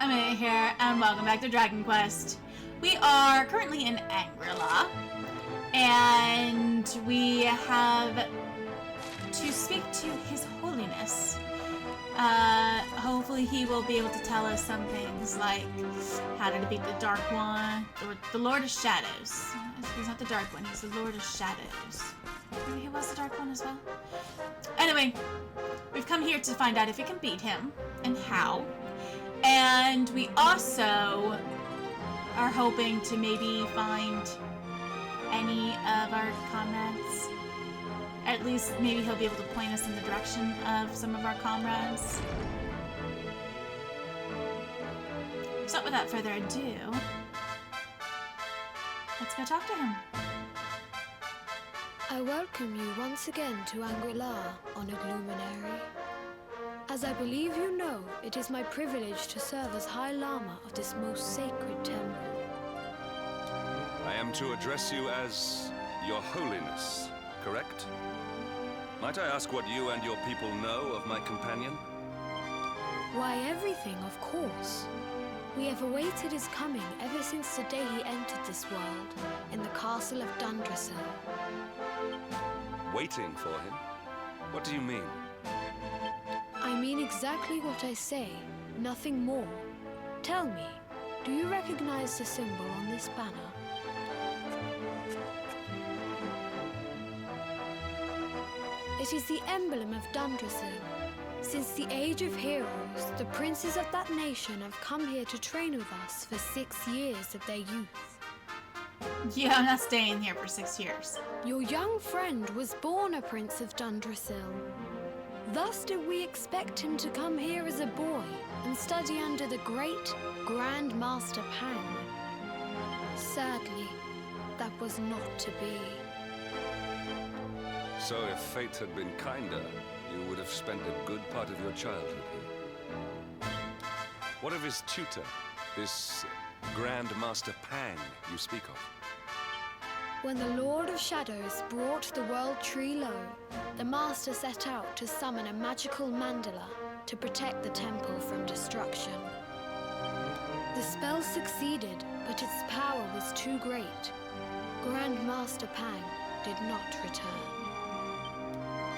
Amanda here, and welcome back to Dragon Quest. We are currently in Angri-La, and we have to speak to His Holiness. Hopefully he will be able to tell us some things like how to defeat the Dark One, or the Lord of Shadows. He's not the Dark One, he's the Lord of Shadows. Maybe he was the Dark One as well? Anyway, we've come here to find out if we can beat him, and how. And we also are hoping to maybe find any of our comrades. At least maybe he'll be able to point us in the direction of some of our comrades. So without further ado, let's go talk to him. I welcome you once again to Angri-La, Honored Luminary. As I believe you know, it is my privilege to serve as High Lama of this most sacred temple. I am to address you as Your Holiness, correct? Might I ask what you and your people know of my companion? Why, everything, of course. We have awaited his coming ever since the day he entered this world, in the castle of Dundrasil. Waiting for him? What do you mean? I mean exactly what I say, nothing more. Tell me, do you recognize the symbol on this banner? It is the emblem of Dundrasil. Since the age of heroes, the princes of that nation have come here to train with us for 6 years of their youth. Yeah, I'm not staying here for 6 years. Your young friend was born a prince of Dundrasil. Thus did we expect him to come here as a boy and study under the great Grand Master Pang. Sadly, that was not to be. So if fate had been kinder, you would have spent a good part of your childhood here. What of his tutor, this Grand Master Pang you speak of? When the Lord of Shadows brought the world tree low, the Master set out to summon a magical mandala to protect the temple from destruction. The spell succeeded, but its power was too great. Grand Master Pang did not return.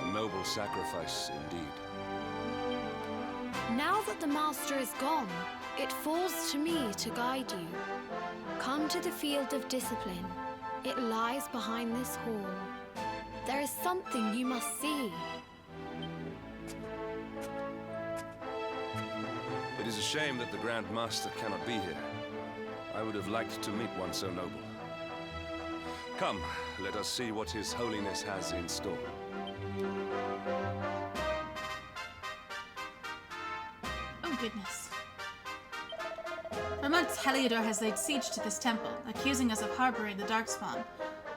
A noble sacrifice indeed. Now that the Master is gone, it falls to me to guide you. Come to the field of discipline. It lies behind this hall. There is something you must see. It is a shame that the Grand Master cannot be here. I would have liked to meet one so noble. Come, let us see what His Holiness has in store. Oh goodness. For months, Heliodor has laid siege to this temple, accusing us of harboring the Darkspawn.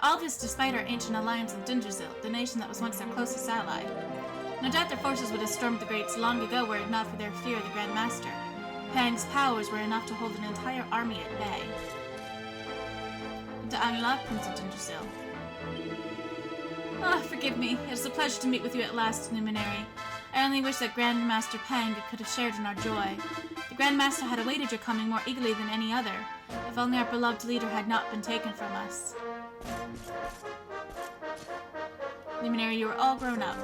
All this despite our ancient alliance with Dundrasil, the nation that was once their closest ally. No doubt their forces would have stormed the Greats long ago were it not for their fear of the Grand Master. Pang's powers were enough to hold an entire army at bay. To Angri-La, Prince of Dundrasil. Ah, forgive me. It is a pleasure to meet with you at last, Luminary. I only wish that Grand Master Pang could have shared in our joy. The Grand Master had awaited your coming more eagerly than any other. If only our beloved leader had not been taken from us. Luminary, you are all grown up.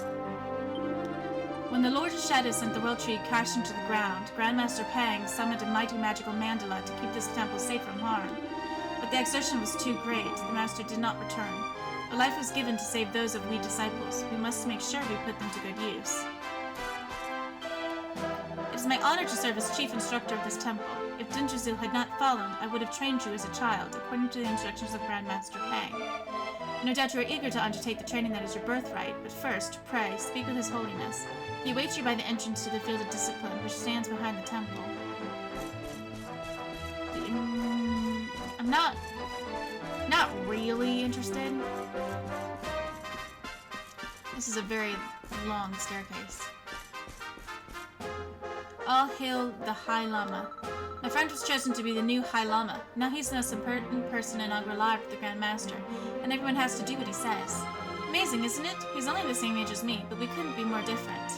When the Lord of Shadows sent the World Tree crashing to the ground, Grandmaster Pang summoned a mighty magical mandala to keep this temple safe from harm. But the exertion was too great. The Master did not return. A life was given to save those of we disciples. We must make sure we put them to good use. It is my honor to serve as chief instructor of this temple. If Dundrasil had not fallen, I would have trained you as a child, according to the instructions of Grandmaster Pang. No doubt you are eager to undertake the training that is your birthright, but first, pray, speak with His Holiness. He awaits you by the entrance to the field of discipline, which stands behind the temple. I'm not really interested. This is a very long staircase. All hail the High Lama. My friend was chosen to be the new High Lama. Now he's the most important person in Angri-La for the Grand Master, and everyone has to do what he says. Amazing, isn't it? He's only the same age as me, but we couldn't be more different.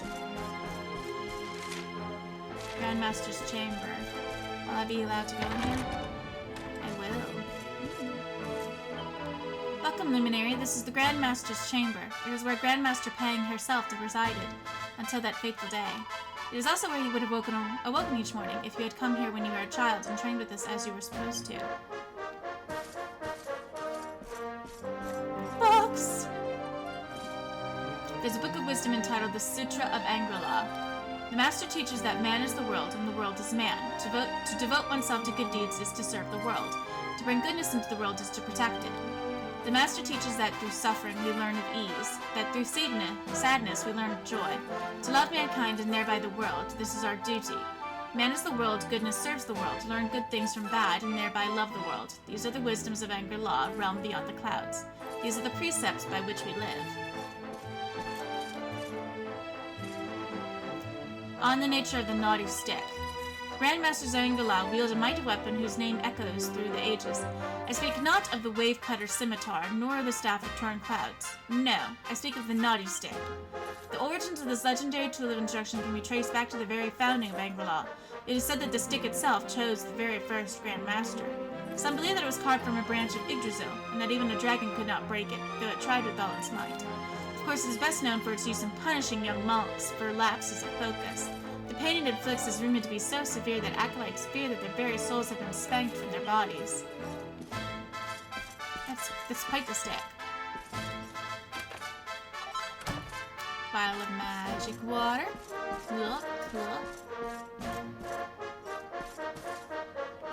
Grandmaster's chamber. Will I be allowed to go in here? I will. Welcome, Luminary. This is the Grand Master's chamber. It is where Grandmaster Pang herself resided until that fateful day. It is also where you would have awoken each morning if you had come here when you were a child and trained with us as you were supposed to. Books! There's a book of wisdom entitled the Sutra of Angri-La. The Master teaches that man is the world and the world is man. To devote oneself to good deeds is to serve the world. To bring goodness into the world is to protect it. The Master teaches that through suffering we learn of ease, that through sadness we learn of joy. To love mankind and thereby the world, this is our duty. Man is the world, goodness serves the world. Learn good things from bad and thereby love the world. These are the wisdoms of Angri-La, realm beyond the clouds. These are the precepts by which we live. On the nature of the naughty stick. Grandmaster Angri-La wields a mighty weapon whose name echoes through the ages. I speak not of the wave-cutter scimitar, nor of the staff of torn clouds. No, I speak of the naughty stick. The origins of this legendary tool of instruction can be traced back to the very founding of Angri-La. It is said that the stick itself chose the very first Grandmaster. Some believe that it was carved from a branch of Yggdrasil, and that even a dragon could not break it, though it tried with all its might. Of course, it is best known for its use in punishing young monks for lapses of focus. The pain it inflicts is rumored to be so severe that acolytes fear that their very souls have been spanked from their bodies. That's quite the stick. Vial of magic water. Cool, cool.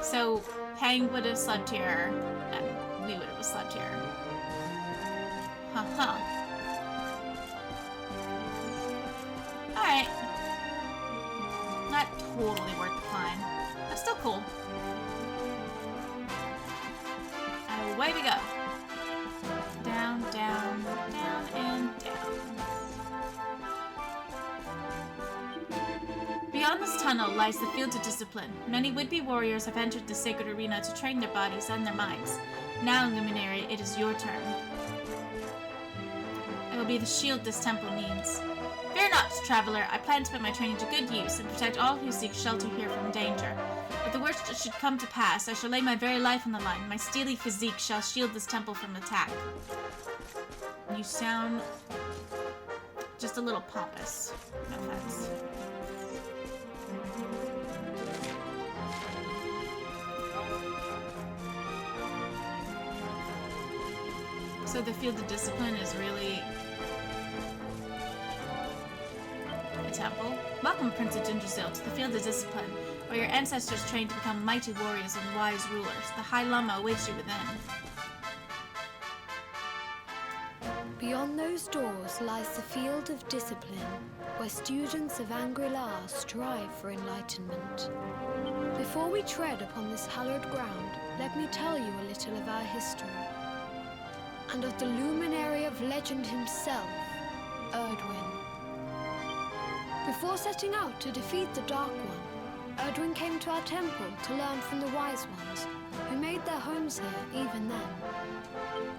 So, Pang would have slept here, and we would have slept here. Huh. Alright. Not totally worth the climb, but still cool. Away we go. Down, down, down, and down. Beyond this tunnel lies the field of discipline. Many would-be warriors have entered the sacred arena to train their bodies and their minds. Now, Luminary, it is your turn. I will be the shield this temple needs. Fear not, traveler. I plan to put my training to good use and protect all who seek shelter here from danger. If the worst should come to pass, I shall lay my very life on the line. My steely physique shall shield this temple from attack. You sound just a little pompous. No offense. So the field of discipline is really a temple. Welcome, Prince of Yggdrasil, to the field of discipline, where your ancestors trained to become mighty warriors and wise rulers. The High Lama awaits you within. Beyond those doors lies the field of discipline, where students of Angri-La strive for enlightenment. Before we tread upon this hallowed ground, let me tell you a little of our history, and of the luminary of legend himself, Erdwin. Before setting out to defeat the Dark One, Erdwin came to our temple to learn from the Wise Ones, who made their homes here even then.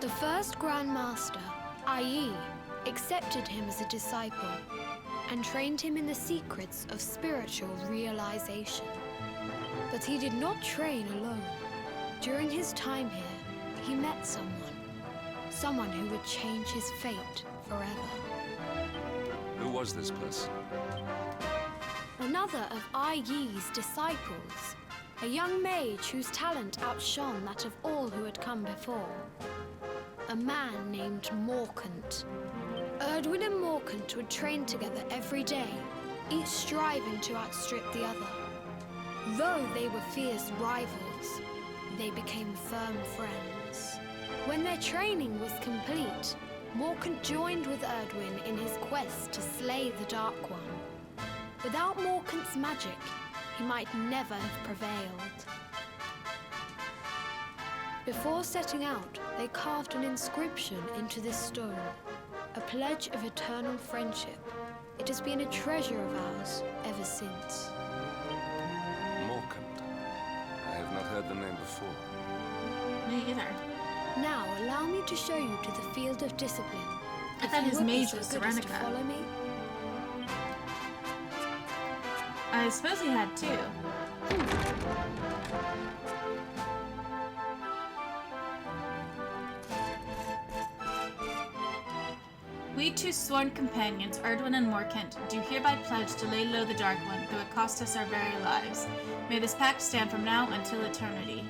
The first Grand Master, i.e., accepted him as a disciple and trained him in the secrets of spiritual realization. But he did not train alone. During his time here, he met someone who would change his fate forever. Who was this person? Another of Ai Yi's disciples, a young mage whose talent outshone that of all who had come before. A man named Morkant. Erdwin and Morkant would train together every day, each striving to outstrip the other. Though they were fierce rivals, they became firm friends. When their training was complete, Morkant joined with Erdwin in his quest to slay the Dark One. Without Morkant's magic, he might never have prevailed. Before setting out, they carved an inscription into this stone, a pledge of eternal friendship. It has been a treasure of ours ever since. Morkant. I have not heard the name before. Me either. Now, allow me to show you to the field of discipline. I thought his mage was Serenica. Serenica. Follow me? I I suppose he had two. We two sworn companions, Erdwin and Morkent, do hereby pledge to lay low the Dark One, though it cost us our very lives. May this pact stand from now until eternity.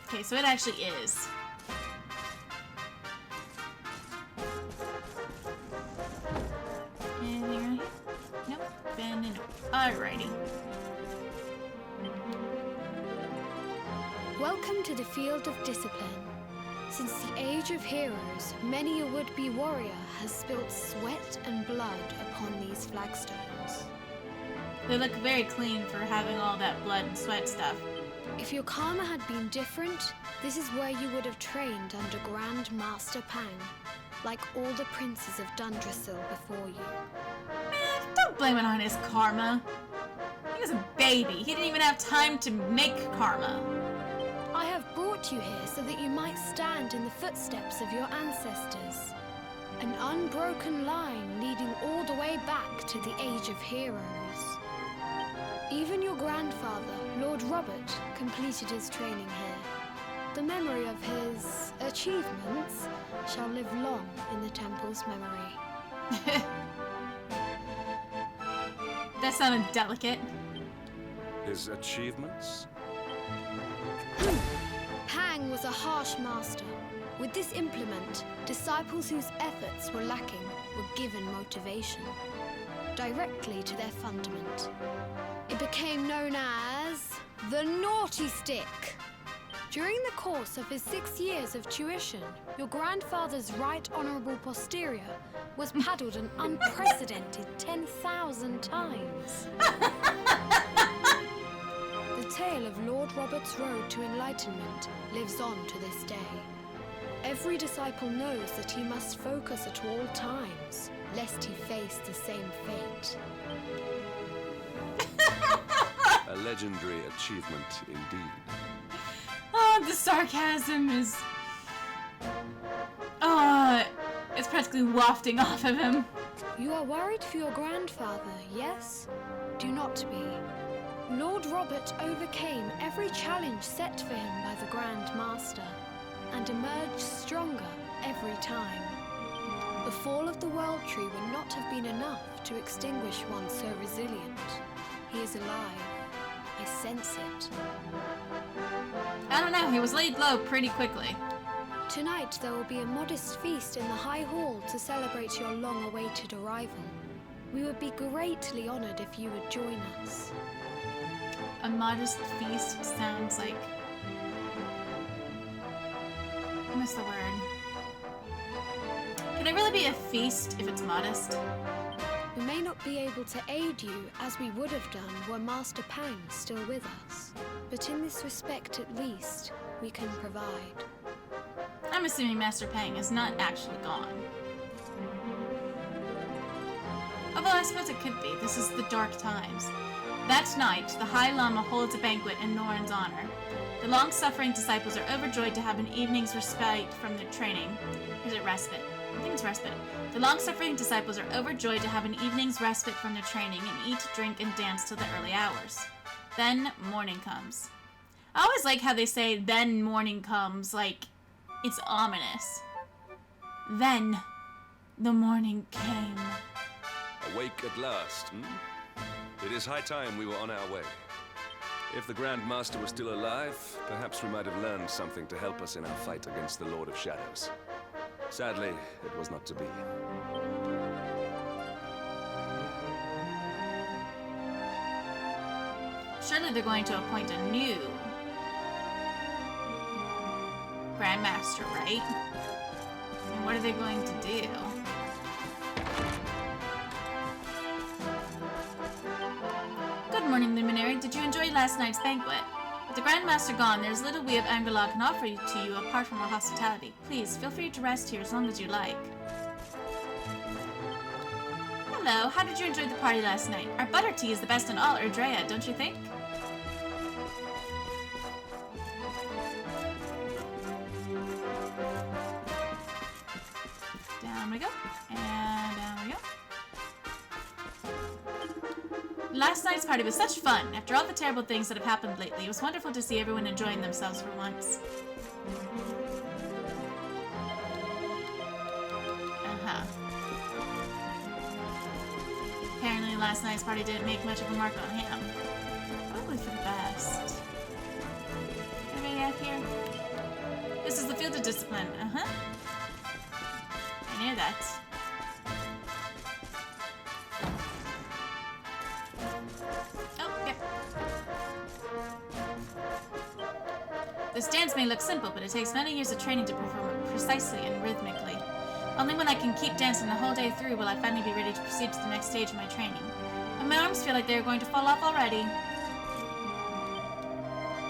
Okay, so it actually is. Anything around here? Nope. Ben and nope. Alrighty. Welcome to the field of discipline. Since the age of heroes, many a would-be warrior has spilt sweat and blood upon these flagstones. They look very clean for having all that blood and sweat stuff. If your karma had been different, this is where you would have trained under Grand Master Pang, like all the princes of Dundrasil before you. Man, don't blame it on his karma. He was a baby. He didn't even have time to make karma. I have brought you here so that you might stand in the footsteps of your ancestors. An unbroken line leading all the way back to the Age of Heroes. Even your grandfather, Lord Robert, completed his training here. The memory of his achievements shall live long in the temple's memory. That sounded delicate. His achievements? Pang was a harsh master. With this implement, disciples whose efforts were lacking were given motivation, directly to their fundament. It became known as the Naughty Stick. During the course of his 6 years of tuition, your grandfather's right honourable posterior was paddled an unprecedented 10,000 times. The tale of Lord Robert's road to enlightenment lives on to this day. Every disciple knows that he must focus at all times, lest he face the same fate. A legendary achievement indeed. Oh, the sarcasm is... Oh, it's practically wafting off of him. You are worried for your grandfather, yes? Do not be. Lord Robert overcame every challenge set for him by the Grand Master, and emerged stronger every time. The fall of the World Tree would not have been enough to extinguish one so resilient. He is alive. I sense it. I don't know, he was laid low pretty quickly. Tonight there will be a modest feast in the High Hall to celebrate your long-awaited arrival. We would be greatly honored if you would join us. A modest feast sounds like... What's the word? Can it really be a feast if it's modest? We may not be able to aid you as we would have done were Master Pang still with us, but in this respect at least, we can provide. I'm assuming Master Pang is not actually gone. Although I suppose it could be. This is the dark times. That night, the High Lama holds a banquet in Norin's honor. The long-suffering disciples are overjoyed to have an evening's respite from their training. Is it respite? I think it's respite. The long-suffering disciples are overjoyed to have an evening's respite from their training and eat, drink, and dance till the early hours. Then morning comes. I always like how they say, then morning comes, like it's ominous. Then the morning came. Awake at last, hmm? It is high time we were on our way. If the Grand Master was still alive, perhaps we might have learned something to help us in our fight against the Lord of Shadows. Sadly, it was not to be. Surely they're going to appoint a new Grand Master, right? And what are they going to do? Good morning, Luminary. Did you enjoy last night's banquet? With the Grand Master gone, there's little we of Angri-La can offer to you apart from our hospitality. Please, feel free to rest here as long as you like. Hello, how did you enjoy the party last night? Our butter tea is the best in all Erdrea, don't you think? Down we go. And down we go. Last night's party was such fun. After all the terrible things that have happened lately, it was wonderful to see everyone enjoying themselves for once. Apparently last night's party didn't make much of a mark on him. Probably for the best. Anybody out here? This is the field of discipline. I knew that. Oh, yep. This dance may look simple, but it takes many years of training to perform it precisely and rhythmically. Only when I can keep dancing the whole day through will I finally be ready to proceed to the next stage of my training. And my arms feel like they're going to fall off already.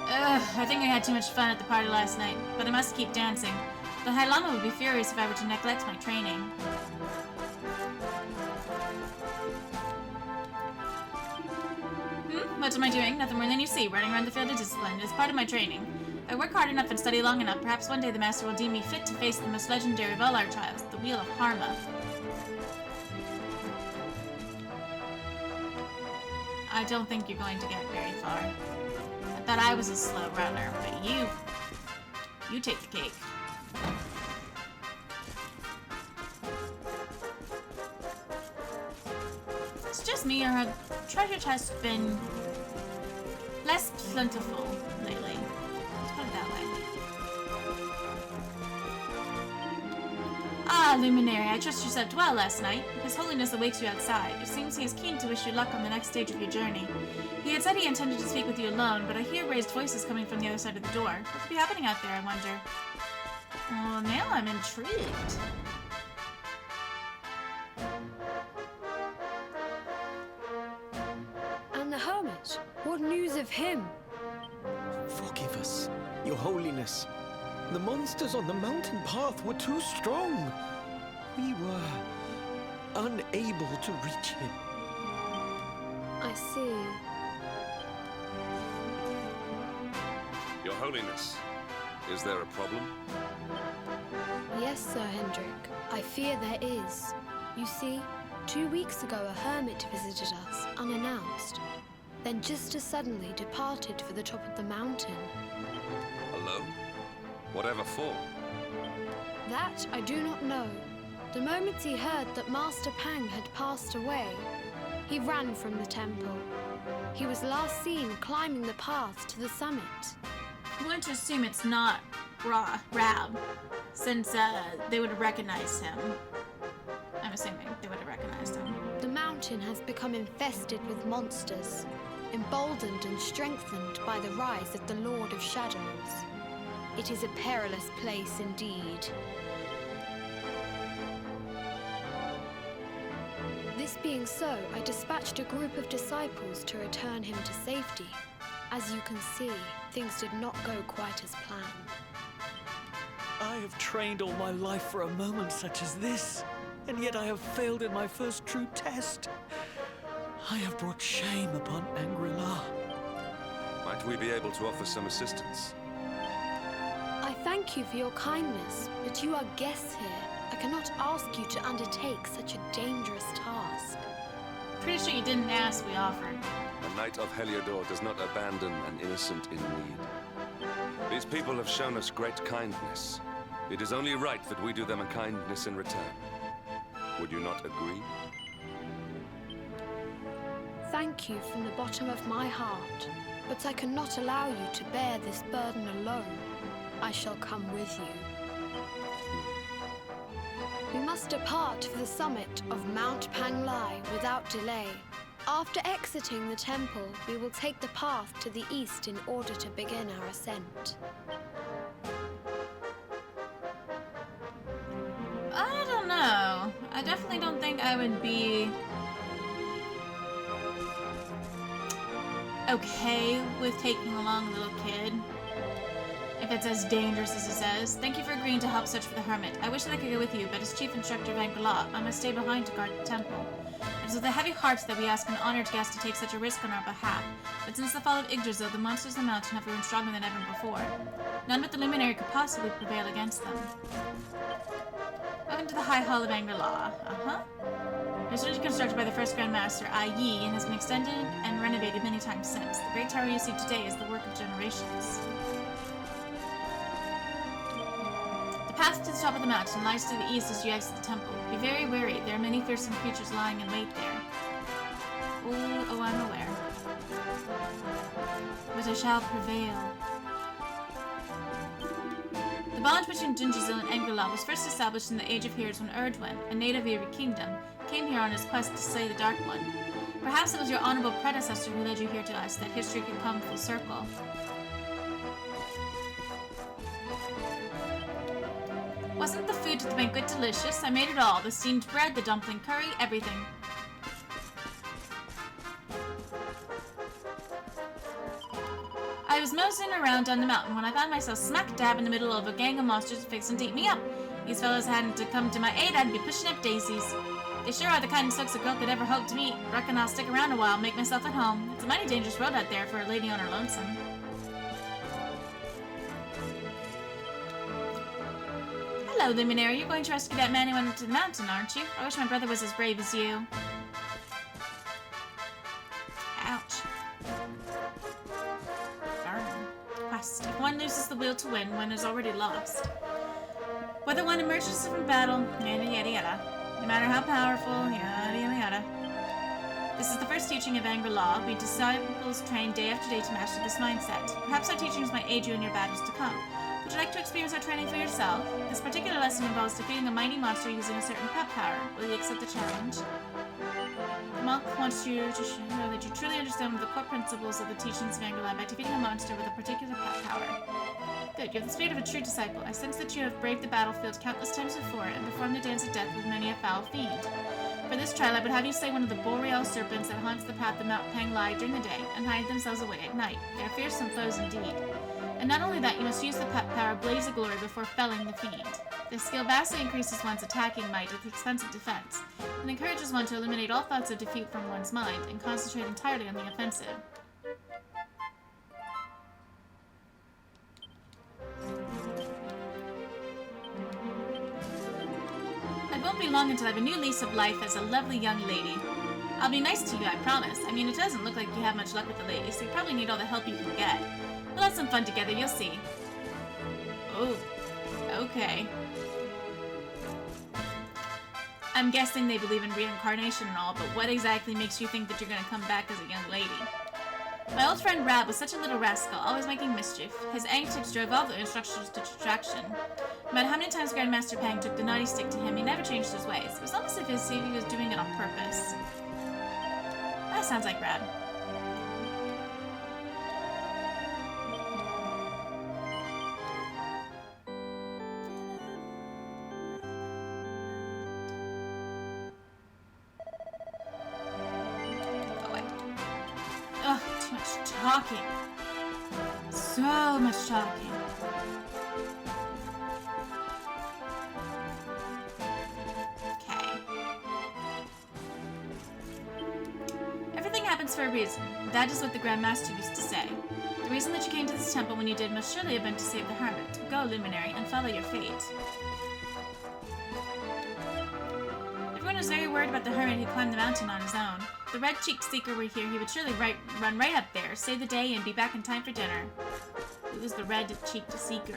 Ugh, I think I had too much fun at the party last night, but I must keep dancing. The High Lama would be furious if I were to neglect my training. What am I doing? Nothing more than you see, running around the field of discipline. It is part of my training. If I work hard enough and study long enough, perhaps one day the Master will deem me fit to face the most legendary of all our trials, the Wheel of Harma. I don't think you're going to get very far. I thought I was a slow runner, but you take the cake. It's just me, or have treasure chests been less plentiful lately? Let's put it that way. Ah, Luminary, I trust you slept well last night. His Holiness awaits you outside. It seems he is keen to wish you luck on the next stage of your journey. He had said he intended to speak with you alone, but I hear raised voices coming from the other side of the door. What could be happening out there, I wonder? Well, now I'm intrigued. And the hermit? What news of him? Forgive us, Your Holiness. The monsters on the mountain path were too strong. We were unable to reach him. I see. Your Holiness, is there a problem? Yes, Sir Hendrik. I fear there is. You see, 2 weeks ago a hermit visited us, unannounced. Then just as suddenly departed for the top of the mountain. Alone? Whatever for? That I do not know. The moment he heard that Master Pang had passed away, he ran from the temple. He was last seen climbing the path to the summit. I'm going to assume it's not Rab, since they would have recognized him. I'm assuming they would have recognized him. The mountain has become infested with monsters, emboldened and strengthened by the rise of the Lord of Shadows. It is a perilous place indeed. This being so, I dispatched a group of disciples to return him to safety. As you can see, things did not go quite as planned. I have trained all my life for a moment such as this, and yet I have failed in my first true test. I have brought shame upon Angri-La. Might we be able to offer some assistance? I thank you for your kindness, but you are guests here. I cannot ask you to undertake such a dangerous task. Pretty sure you didn't ask, we offered. A knight of Heliodor does not abandon an innocent in need. These people have shown us great kindness. It is only right that we do them a kindness in return. Would you not agree? Thank you from the bottom of my heart, but I cannot allow you to bear this burden alone. I shall come with you. We must depart for the summit of Mount Panglai without delay. After exiting the temple, we will take the path to the east in order to begin our ascent. I don't know. I definitely don't think I would be okay with taking along a little kid. If it's as dangerous as it says. Thank you for agreeing to help search for the hermit. I wish that I could go with you, but as chief instructor of Angri-La, I must stay behind to guard the temple. It is with a heavy heart that we ask an honored guest to take such a risk on our behalf. But since the fall of Yggdrasil, the monsters of the mountain have grown stronger than ever before. None but the Luminary could possibly prevail against them. Welcome to the High Hall of Angri-La. It was originally constructed by the first Grand Master, Yi, and has been extended and renovated many times since. The great tower you see today is the work of generations. The path to the top of the mountain lies to the east as you exit the temple. Be very wary. There are many fearsome creatures lying in wait there. Oh, I'm aware. But I shall prevail. The bond between Dungeozil and Angri-La was first established in the Age of Heroes when Erdwin, a native of your kingdom, came here on his quest to slay the Dark One. Perhaps it was your honorable predecessor who led you here to us, that history could come full circle. Wasn't the food at the banquet delicious? I made it all. The steamed bread, the dumpling curry, everything. I was moseying around on the mountain when I found myself smack dab in the middle of a gang of monsters fixing to eat me up. These fellows hadn't to come to my aid, I'd be pushing up daisies. They sure are the kindest folks a girl could ever hope to meet. Reckon I'll stick around a while, make myself at home. It's a mighty dangerous road out there for a lady on her lonesome. Hello, Luminary. You're going to rescue that man who went up to the mountain, aren't you? I wish my brother was as brave as you. Ouch. Quest. If one loses the will to win, one is already lost. Whether one emerges from battle, yada yada yada. No matter how powerful, yada yada yada. This is the first teaching of Angri-La. We disciples train day after day to master this mindset. Perhaps our teachings might aid you in your battles to come. Would you like to experience our training for yourself? This particular lesson involves defeating a mighty monster using a certain pet power. Will you accept the challenge? The monk wants you to show that you truly understand one of the core principles of the teachings of Angri-La by defeating a monster with a particular pet power. Good, you have the spirit of a true disciple. I sense that you have braved the battlefield countless times before and performed the dance of death with many a foul fiend. For this trial, I would have you slay one of the boreal serpents that haunts the path of Mount Panglai during the day and hide themselves away at night. They are fearsome foes indeed. And not only that, you must use the pet power Blaze of Glory before felling the fiend. This skill vastly increases one's attacking might at the expense of defense, and encourages one to eliminate all thoughts of defeat from one's mind and concentrate entirely on the offensive. It won't be long until I have a new lease of life as a lovely young lady. I'll be nice to you, I promise. I mean, it doesn't look like you have much luck with the ladies, so you probably need all the help you can get. We'll have some fun together, you'll see. Oh, okay. I'm guessing they believe in reincarnation and all, but what exactly makes you think that you're gonna come back as a young lady? My old friend Rab was such a little rascal, always making mischief. His antics drove all the instructors to distraction. No matter how many times Grandmaster Pang took the naughty stick to him, he never changed his ways. It was almost as if he was doing it on purpose. That sounds like Rab. Talking. So much talking. Okay. Everything happens for a reason. That is what the Grand Master used to say. The reason that you came to this temple when you did must surely have been to save the hermit. Go, Luminary, and follow your fate. Everyone was very worried about the hermit who climbed the mountain on his own. If the red-cheeked seeker were here, he would surely run right up there, save the day, and be back in time for dinner. Who was the red-cheeked seeker?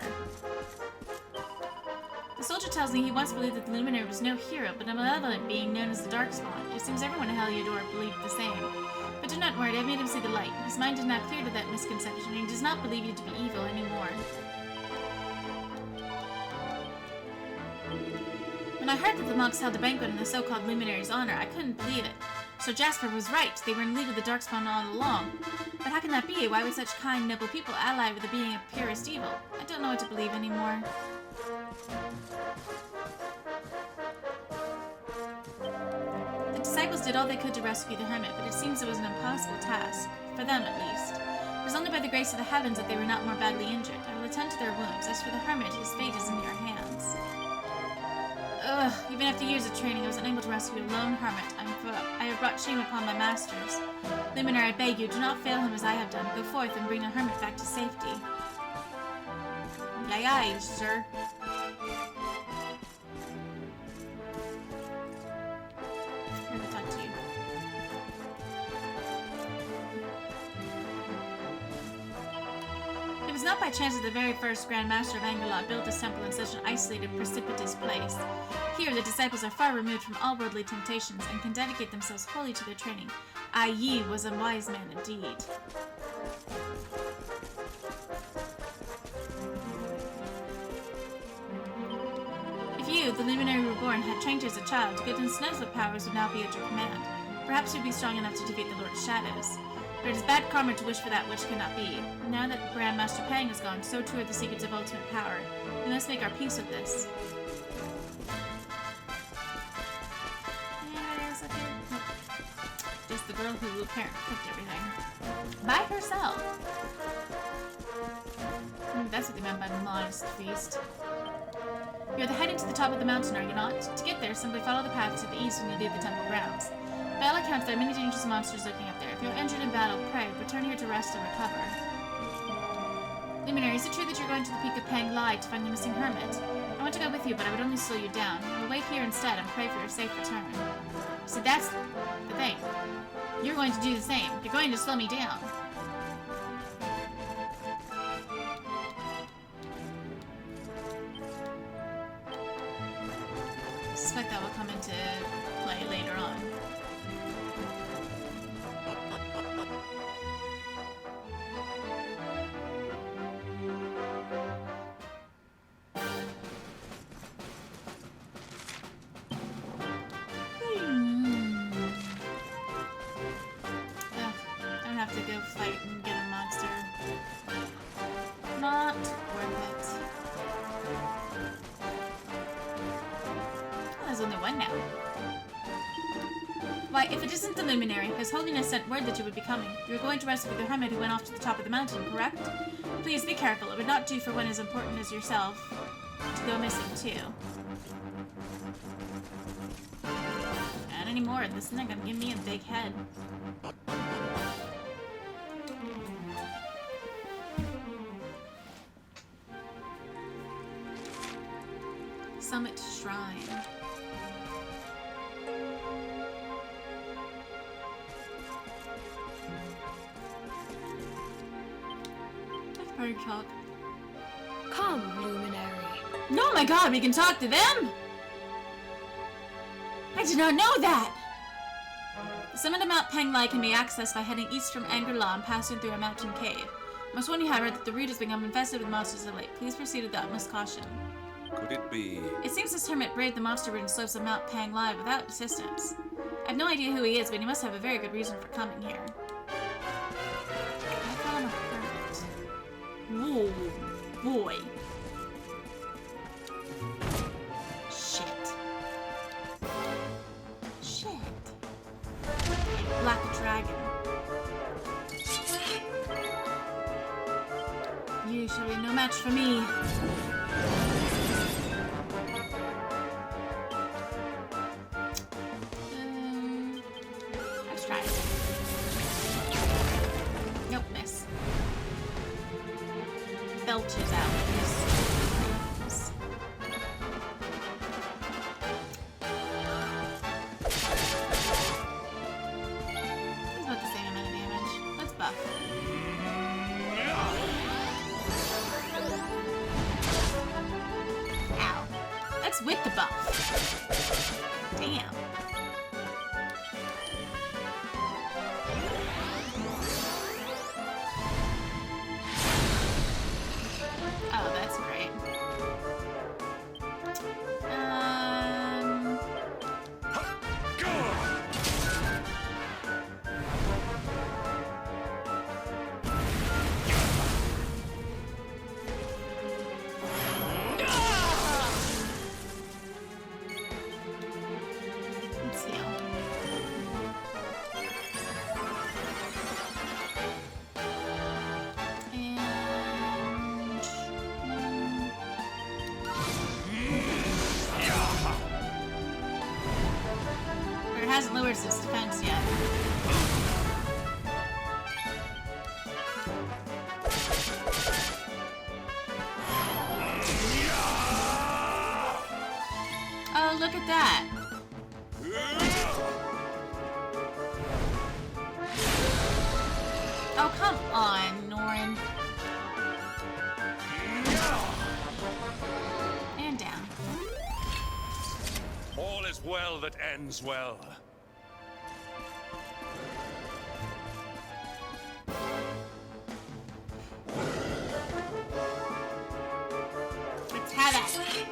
The soldier tells me he once believed that the Luminary was no hero, but a malevolent being known as the Darkspawn. It seems everyone in Heliodor believed the same. But do not worry, I've made him see the light. His mind is now clear to that misconception, and he does not believe you to be evil anymore. When I heard that the monks held a banquet in the so-called Luminary's honor, I couldn't believe it. So Jasper was right. They were in league with the Darkspawn all along. But how can that be? Why would such kind, noble people ally with a being of purest evil? I don't know what to believe anymore. The disciples did all they could to rescue the hermit, but it seems it was an impossible task. For them, at least. It was only by the grace of the heavens that they were not more badly injured. I will attend to their wounds. As for the hermit, his fate is in your hands. Ugh, even after years of training, I was unable to rescue a lone hermit. I have brought shame upon my masters. Luminary, I beg you, do not fail him as I have done. Go forth and bring a hermit back to safety. Aye, aye, sir. was not by chance that the very first Grand Master of Angri-La built this temple in such an isolated, precipitous place. Here, the disciples are far removed from all worldly temptations and can dedicate themselves wholly to their training. Yi was a wise man indeed. If you, the luminary reborn, had trained as a child, goodness knows what powers would now be at your command. Perhaps you'd be strong enough to defeat the Lord of Shadows. But it is bad karma to wish for that which cannot be. Now that Grand Master Pang is gone, so too are the secrets of ultimate power. We must make our peace with this. Anybody else up here? Nope. Just the girl who apparently cooked everything. By herself. That's what they meant by modest feast. You're heading to the top of the mountain, are you not? To get there, simply follow the path to the east when you leave the temple grounds. By all accounts, there are many dangerous monsters lurking up there. If you're injured in battle, pray, return here to rest and recover. Luminary, is it true that you're going to the peak of Pang-Lai to find the missing hermit? I want to go with you, but I would only slow you down. I will wait here instead and pray for your safe return. So that's the thing. You're going to do the same. You're going to slow me down. I suspect that will come into play later on. I have to go fight and get a monster. Not worth it. Oh, there's only one now. Why, if it isn't the Luminary, His Holiness sent word that you would be coming. You were going to rescue the hermit who went off to the top of the mountain, correct? Please be careful. It would not do for one as important as yourself to go missing, too. Not anymore. This isn't gonna give me a big head. Summit Shrine. Let's party talk. Come, Luminary. No, my God, we can talk to them? I did not know that! The summit of Mount Pang-Lai can be accessed by heading east from Angri-La and passing through a mountain cave. Most warn you, however, that the route has become infested with monsters of late. Please proceed with the utmost caution. Could it be? It seems this hermit braved the monster-ridden slopes of Mount Pang-Lai without assistance. I have no idea who he is, but he must have a very good reason for coming here. I call him a hermit. Whoa, boy. Shit. Black Dragon. You shall be no match for me. Let's try it. Nope, miss. Belches out. Miss. He's about the same amount of damage. Let's buff. Ow. That's with the buff. Damn. Oh, that's great. Let's see. But it hasn't lowered its defense yet. Oh, look at that. Oh, come on, Norin. All is well that ends well. Let's have it.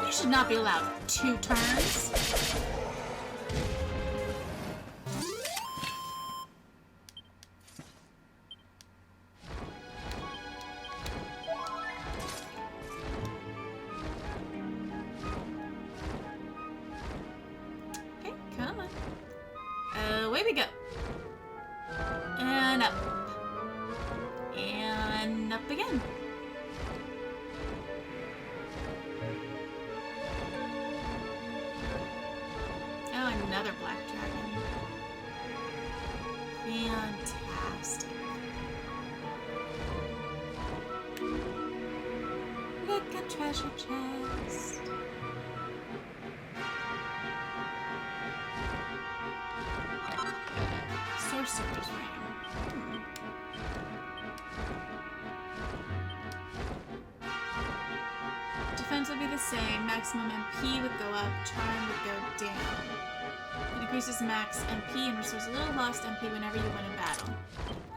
You should not be allowed 2 turns. Okay, come on. Away we go. And up. And up again. Oh, another black dragon. Fantastic. Like a treasure chest. Sorcerer's ring. Defense would be the same. Maximum MP would go up. Charm would go down. It increases max MP and restores a little lost MP whenever you win a battle.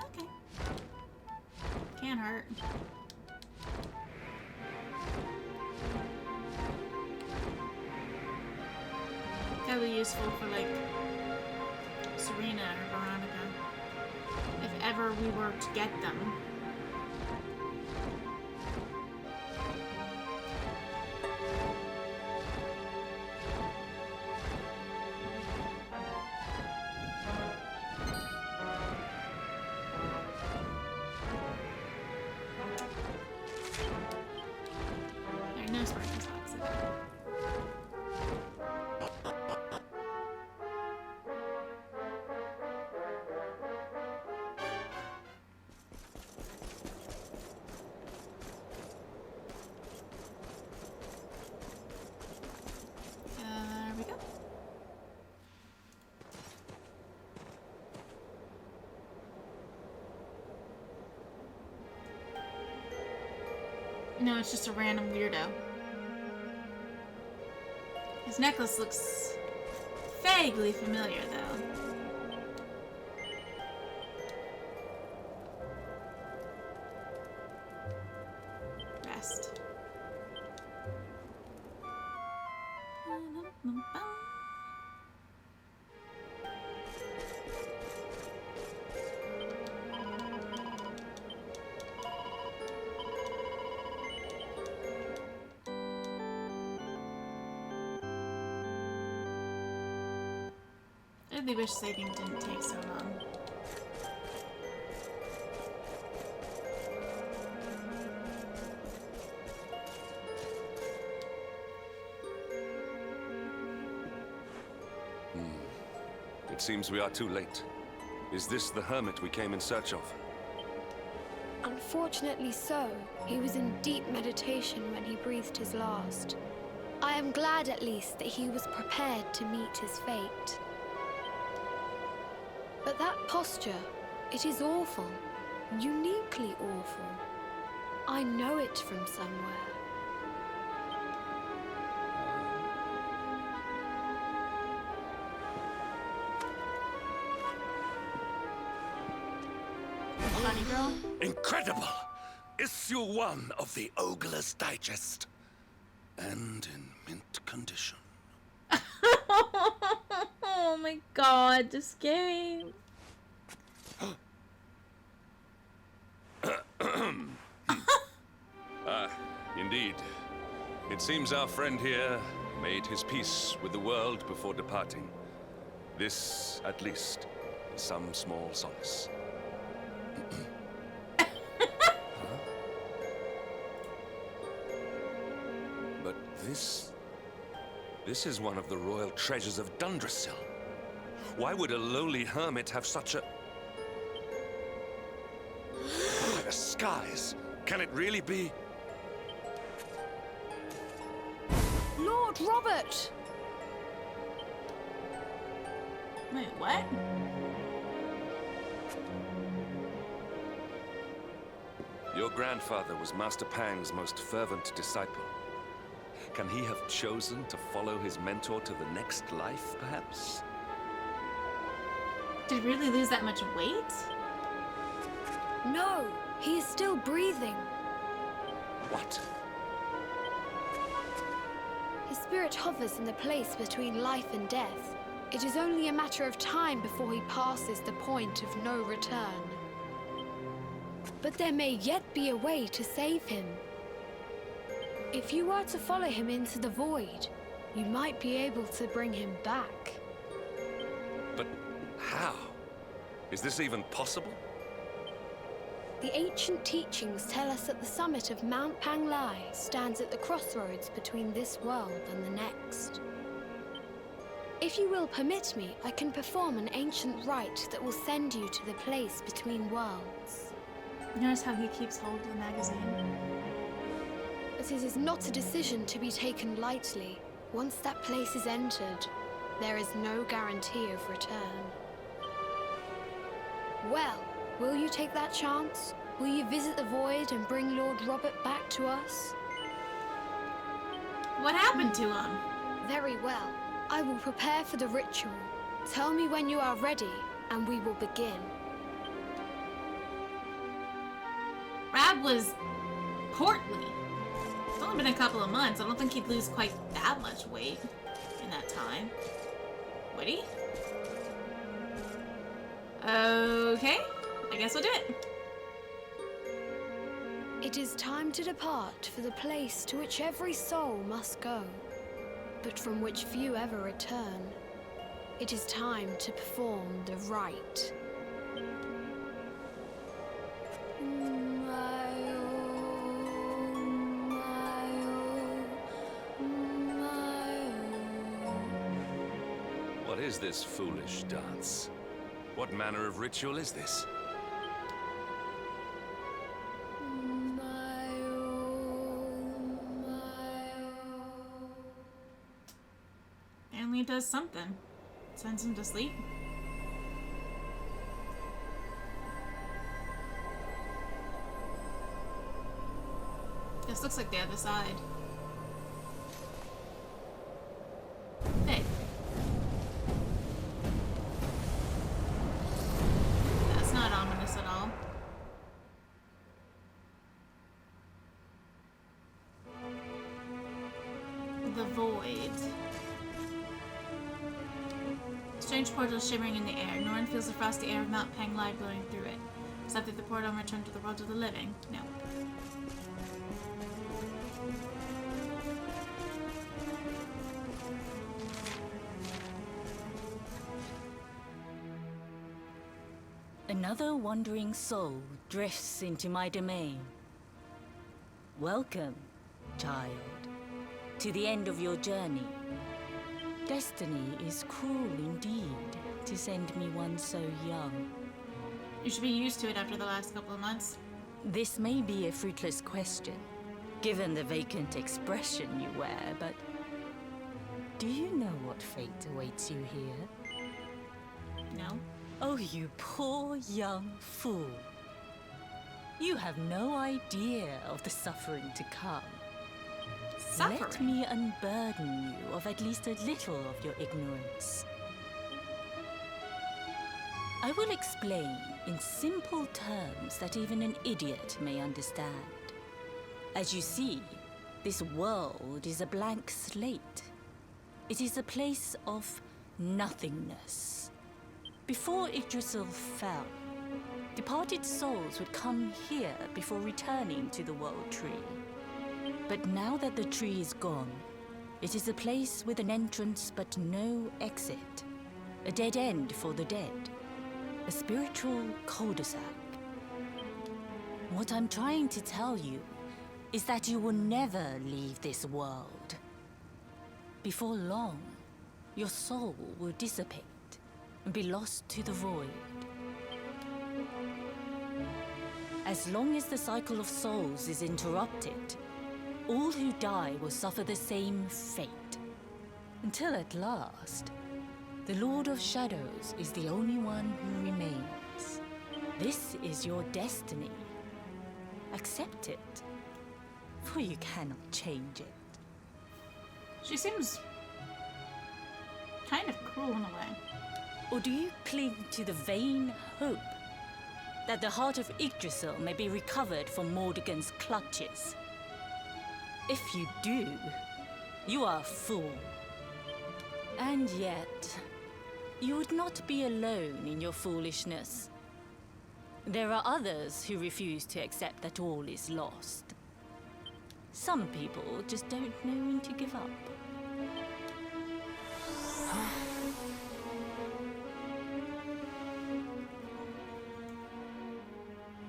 Okay. Can't hurt. That would be useful for, like, Serena or Veronica. If ever we were to get them. There are no sparkling spots. There we go. No, it's just a random weirdo. His necklace looks vaguely familiar, though. Rest. I really wish saving didn't take so long. It seems we are too late. Is this the hermit we came in search of? Unfortunately so. He was in deep meditation when he breathed his last. I am glad at least that he was prepared to meet his fate. But that posture, it is awful. Uniquely awful. I know it from somewhere. Bunny girl? Incredible! Issue 1 of the Ogre's Digest. And in mint condition. Oh my god, this game. Indeed. It seems our friend here made his peace with the world before departing. This, at least, is some small solace. But this is one of the royal treasures of Dundrasil. Why would a lowly hermit have such a... By the skies! Can it really be? Lord Robert! Wait, what? Your grandfather was Master Pang's most fervent disciple. Can he have chosen to follow his mentor to the next life, perhaps? Did he really lose that much weight? No, he is still breathing. What? His spirit hovers in the place between life and death. It is only a matter of time before he passes the point of no return. But there may yet be a way to save him. If you were to follow him into the void, you might be able to bring him back. But how? Is this even possible? The ancient teachings tell us that the summit of Mount Panglai stands at the crossroads between this world and the next. If you will permit me, I can perform an ancient rite that will send you to the place between worlds. Notice how he keeps hold of the magazine. But it is not a decision to be taken lightly. Once that place is entered, there is no guarantee of return. Well, will you take that chance? Will you visit the void and bring Lord Robert back to us? What happened to him? Very well. I will prepare for the ritual. Tell me when you are ready, and we will begin. Rab was portly. It's only been a couple of months. I don't think he'd lose quite that much weight in that time. Would he? Okay, I guess we'll do it. It is time to depart for the place to which every soul must go, but from which few ever return. It is time to perform the rite. What is this foolish dance? What manner of ritual is this? Apparently it does something. Sends him to sleep. This looks like the other side. Hey. That's not ominous at all. The void. Strange portal shimmering in the air. Norrin feels the frosty air of Mount Panglai blowing through it. Except that the portal returned to the world of the living. No. Another wandering soul drifts into my domain. Welcome, child, to the end of your journey. Destiny is cruel indeed to send me one so young. You should be used to it after the last couple of months. This may be a fruitless question, given the vacant expression you wear, but do you know what fate awaits you here? No. Oh, you poor young fool. You have no idea of the suffering to come. Suffering? Let me unburden you of at least a little of your ignorance. I will explain in simple terms that even an idiot may understand. As you see, this world is a blank slate. It is a place of nothingness. Before Yggdrasil fell, departed souls would come here before returning to the World Tree. But now that the tree is gone, it is a place with an entrance but no exit. A dead end for the dead. A spiritual cul-de-sac. What I'm trying to tell you is that you will never leave this world. Before long, your soul will dissipate and be lost to the void. As long as the cycle of souls is interrupted, all who die will suffer the same fate. Until at last, the Lord of Shadows is the only one who remains. This is your destiny. A accept it, for you cannot change it. She seems kind of cruel in a way. Or do you cling to the vain hope that the heart of Yggdrasil may be recovered from Mordegon's clutches? If you do, you are a fool. And yet, you would not be alone in your foolishness. There are others who refuse to accept that all is lost. Some people just don't know when to give up.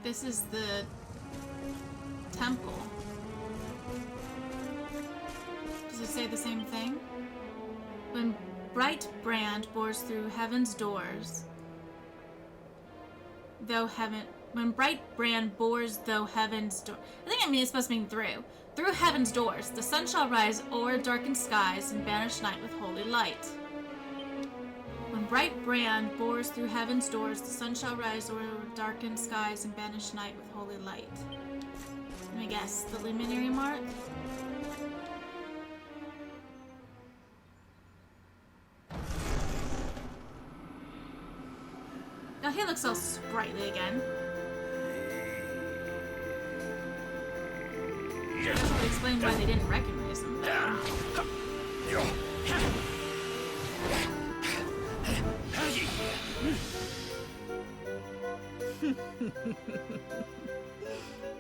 This is the temple. Does it say the same thing? When bright brand bores through heaven's doors, when bright brand bores though heaven's door, I think it's supposed to mean through heaven's doors, the sun shall rise o'er darkened skies and banish night with holy light. When bright brand bores through heaven's doors, the sun shall rise o'er darkened skies and banish night with holy light. Let me guess, the luminary mark? Oh, he looks all sprightly again. That would explain why they didn't recognize him.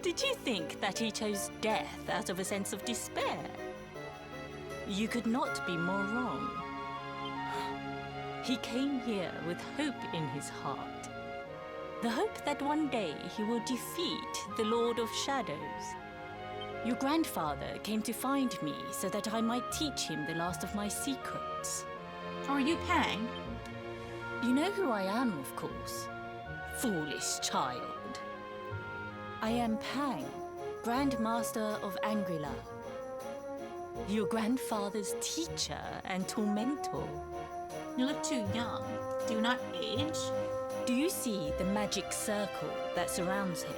Did you think that he chose death out of a sense of despair? You could not be more wrong. He came here with hope in his heart. The hope that one day he will defeat the Lord of Shadows. Your grandfather came to find me so that I might teach him the last of my secrets. Oh, are you Pang? You know who I am, of course. Foolish child. I am Pang, Grand Master of Angri-La. Your grandfather's teacher and tormentor. You look too young. Do not age. Do you see the magic circle that surrounds him?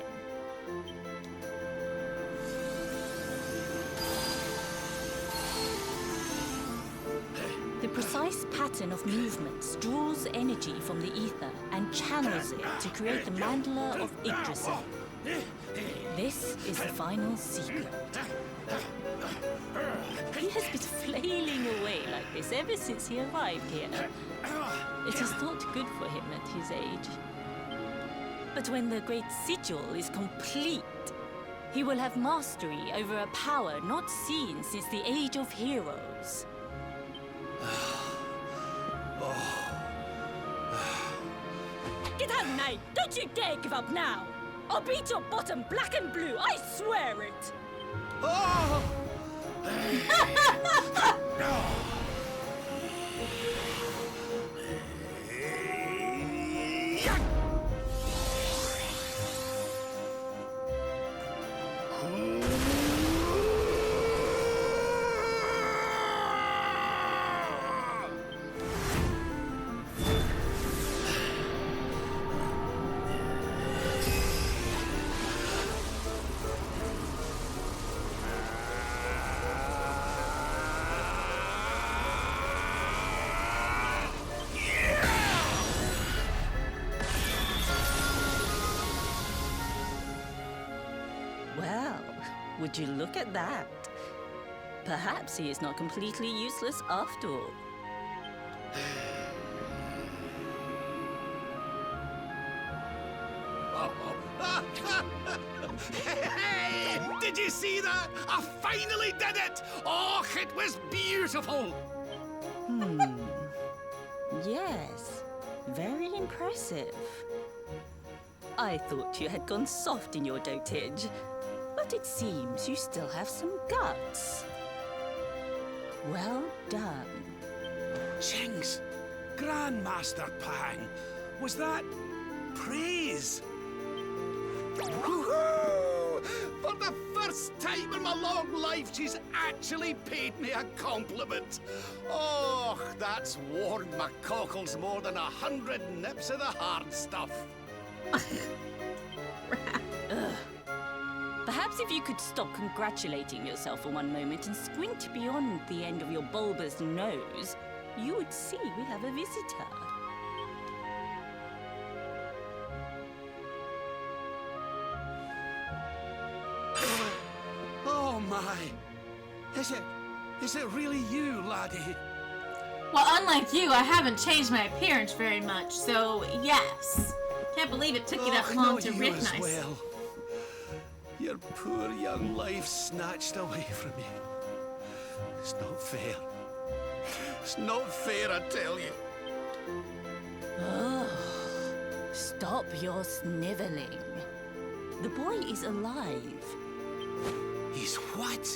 The precise pattern of movements draws energy from the ether and channels it to create the mandala of Yggdrasil. This is the final secret. He has been flailing away like this ever since he arrived here. It is not good for him at his age. But when the great sigil is complete, he will have mastery over a power not seen since the Age of Heroes. Get out, Knight! Don't you dare give up now! I'll beat your bottom black and blue, I swear it! Oh! Well, would you look at that? Perhaps he is not completely useless after all. Hey! Did you see that? I finally did it! Oh, it was beautiful! Yes, very impressive. I thought you had gone soft in your dotage, but it seems you still have some guts. Well done. Jinx! Grandmaster Pang! Was that praise? Woohoo! For the first time in my long life, she's actually paid me a compliment. Oh, that's warmed my cockles more than 100 nips of the hard stuff. Perhaps if you could stop congratulating yourself for one moment and squint beyond the end of your bulbous nose, you would see we have a visitor. Oh my! Is it really you, laddie? Well, unlike you, I haven't changed my appearance very much, so yes. Can't believe it took you that long to recognize. Well. Your poor young life snatched away from you. It's not fair. It's not fair, I tell you. Oh, stop your sniveling. The boy is alive. He's what?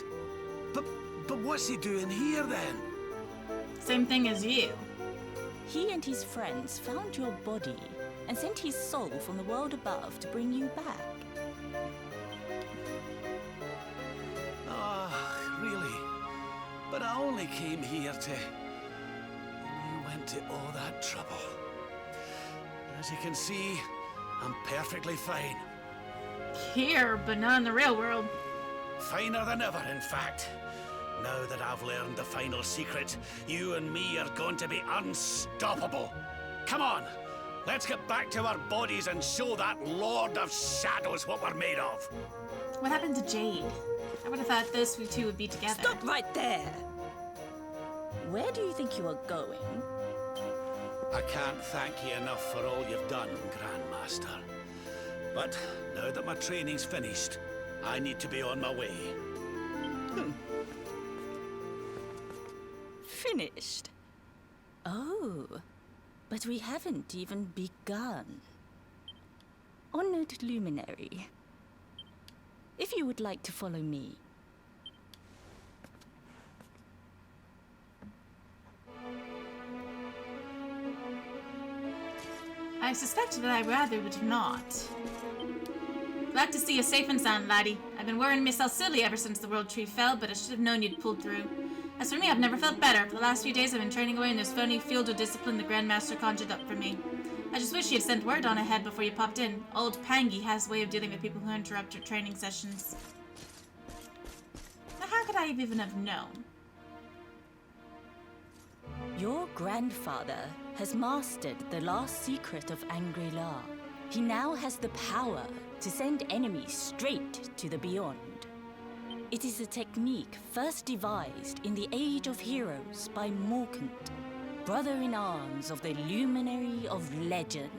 But what's he doing here then? Same thing as you. He and his friends found your body and sent his soul from the world above to bring you back. Ah, really? But I only came here to... And you went to all that trouble. As you can see, I'm perfectly fine. Here, but not in the real world. Finer than ever, in fact. Now that I've learned the final secret, you and me are going to be unstoppable. Come on, let's get back to our bodies and show that Lord of Shadows what we're made of. What happened to Jade? I would have thought those two would be together. Stop right there! Where do you think you are going? I can't thank you enough for all you've done, Grandmaster. But now that my training's finished, I need to be on my way. Finished? Oh, but we haven't even begun. Honored Luminary, if you would like to follow me. I suspected that I rather would not. Glad to see you safe and sound, laddie. I've been worrying myself silly ever since the World Tree fell, but I should have known you'd pulled through. As for me, I've never felt better. For the last few days, I've been training away in this phony field of discipline the Grandmaster conjured up for me. I just wish he had sent word on ahead before you popped in. Old Pangy has a way of dealing with people who interrupt your training sessions. Now, how could I even have known? Your grandfather has mastered the last secret of Angri-La. He now has the power to send enemies straight to the beyond. It is a technique first devised in the Age of Heroes by Morkant, brother-in-arms of the Luminary of Legend.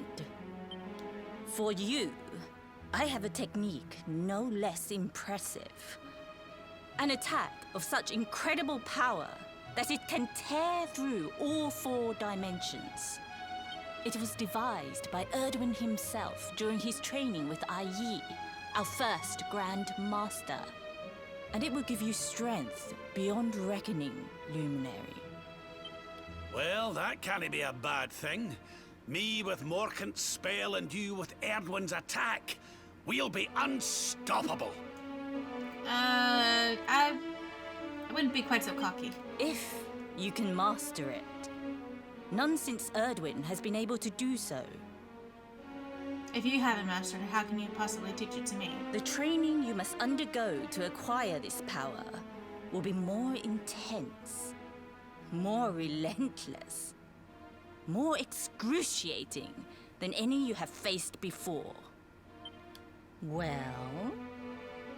For you, I have a technique no less impressive. An attack of such incredible power that it can tear through all 4 dimensions. It was devised by Erdwin himself during his training with Yi, our first Grand Master. And it will give you strength beyond reckoning, Luminary. Well, that can't be a bad thing. Me with Morkant's spell and you with Erdwin's attack. We'll be unstoppable. I wouldn't be quite so cocky. If you can master it. None since Erdwin has been able to do so. If you haven't mastered it, how can you possibly teach it to me? The training you must undergo to acquire this power will be more intense, more relentless, more excruciating than any you have faced before. Well,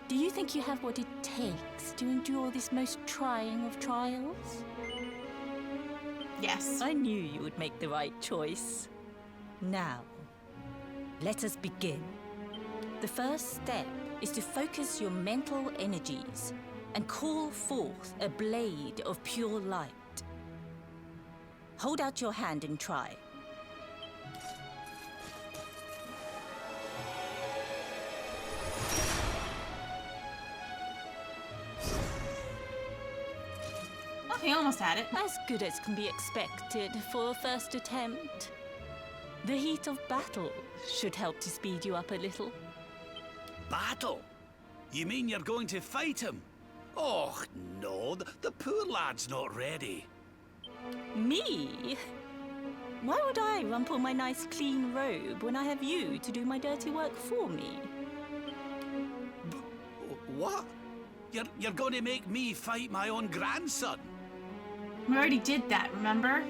do you think you have what it takes to endure this most trying of trials? Yes. I knew you would make the right choice. Now, let us begin. The first step is to focus your mental energies and call forth a blade of pure light. Hold out your hand and try. Okay, almost had it. As good as can be expected for a first attempt. The heat of battle should help to speed you up a little. Battle? You mean you're going to fight him? Oh, no, the poor lad's not ready. Me? Why would I rumple my nice clean robe when I have you to do my dirty work for me? What? You're going to make me fight my own grandson? We already did that, remember?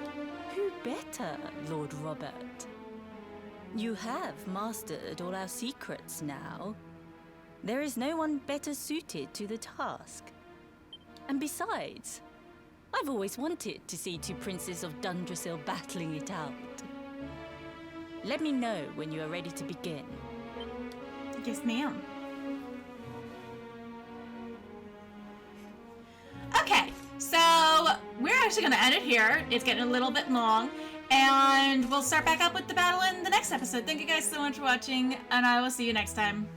Who better, Lord Robert? You have mastered all our secrets now. There is no one better suited to the task. And besides, I've always wanted to see two princes of Dundrasil battling it out. Let me know when you are ready to begin. Yes, ma'am. Okay, so we're actually going to end it here. It's getting a little bit long, and we'll start back up with the battle in the next episode. Thank you guys so much for watching, and I will see you next time.